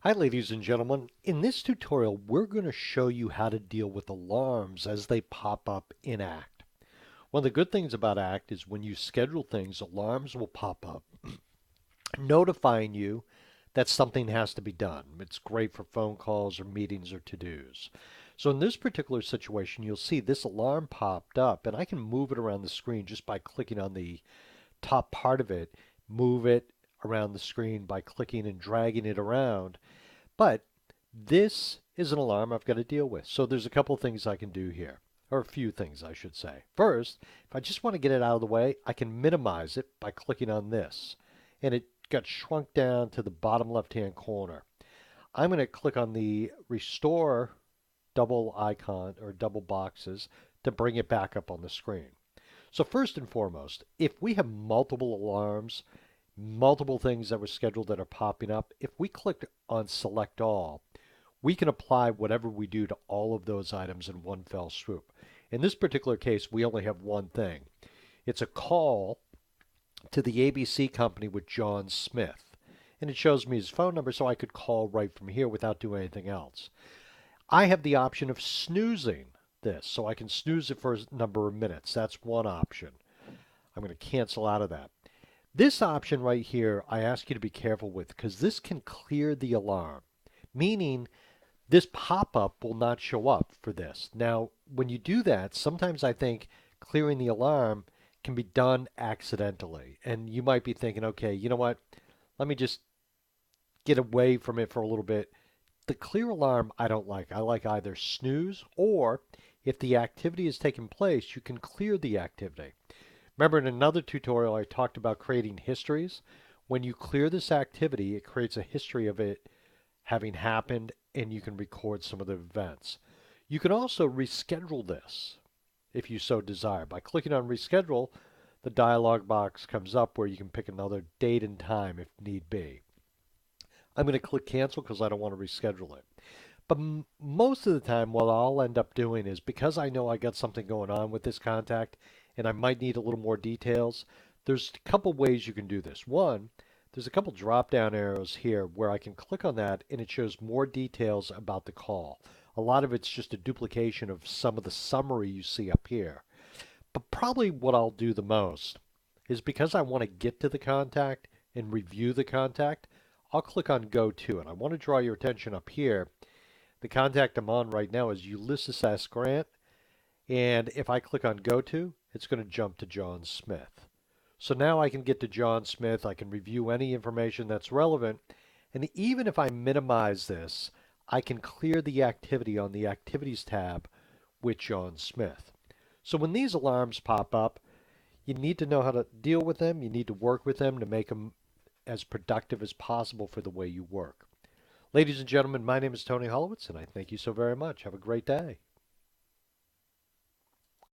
Hi ladies and gentlemen. In this tutorial we're going to show you how to deal with alarms as they pop up in Act. One of the good things about Act is when you schedule things, alarms will pop up notifying you that something has to be done. It's great for phone calls or meetings or to-dos. So in this particular situation you'll see this alarm popped up and I can move it around the screen just by clicking on the top part of it, move it around the screen by clicking and dragging it around. But this is an alarm I've got to deal with. So there's a couple things I can do here, or a few things I should say. First, if I just want to get it out of the way, I can minimize it by clicking on this. And it got shrunk down to the bottom left-hand corner. I'm going to click on the restore double icon or double boxes to bring it back up on the screen. So first and foremost, if we have multiple alarms, multiple things that were scheduled that are popping up, if we click on select all, we can apply whatever we do to all of those items in one fell swoop. In this particular case, we only have one thing. It's a call to the ABC company with John Smith. And it shows me his phone number so I could call right from here without doing anything else. I have the option of snoozing this, so I can snooze it for a number of minutes. That's one option. I'm going to cancel out of that. This option right here, I ask you to be careful with because this can clear the alarm, meaning this pop-up will not show up for this. Now, when you do that, sometimes I think clearing the alarm can be done accidentally. And you might be thinking, okay, you know what? Let me just get away from it for a little bit. The clear alarm I don't like. I like either snooze or if the activity is taking place, you can clear the activity. Remember in another tutorial I talked about creating histories. When you clear this activity, it creates a history of it having happened and you can record some of the events. You can also reschedule this if you so desire. By clicking on reschedule, the dialog box comes up where you can pick another date and time if need be. I'm going to click cancel because I don't want to reschedule it. But most of the time what I'll end up doing is because I know I got something going on with this contact and I might need a little more details, there's a couple ways you can do this. One, there's a couple drop down arrows here where I can click on that and it shows more details about the call. A lot of it's just a duplication of some of the summary you see up here. But probably what I'll do the most is because I want to get to the contact and review the contact, I'll click on Go To. And I want to draw your attention up here. The contact I'm on right now is Ulysses S. Grant. And if I click on Go To, it's going to jump to John Smith. So now I can get to John Smith. I can review any information that's relevant. And even if I minimize this, I can clear the activity on the Activities tab with John Smith. So when these alarms pop up, you need to know how to deal with them. You need to work with them to make them as productive as possible for the way you work. Ladies and gentlemen, my name is Tony Holowitz, and I thank you so very much. Have a great day.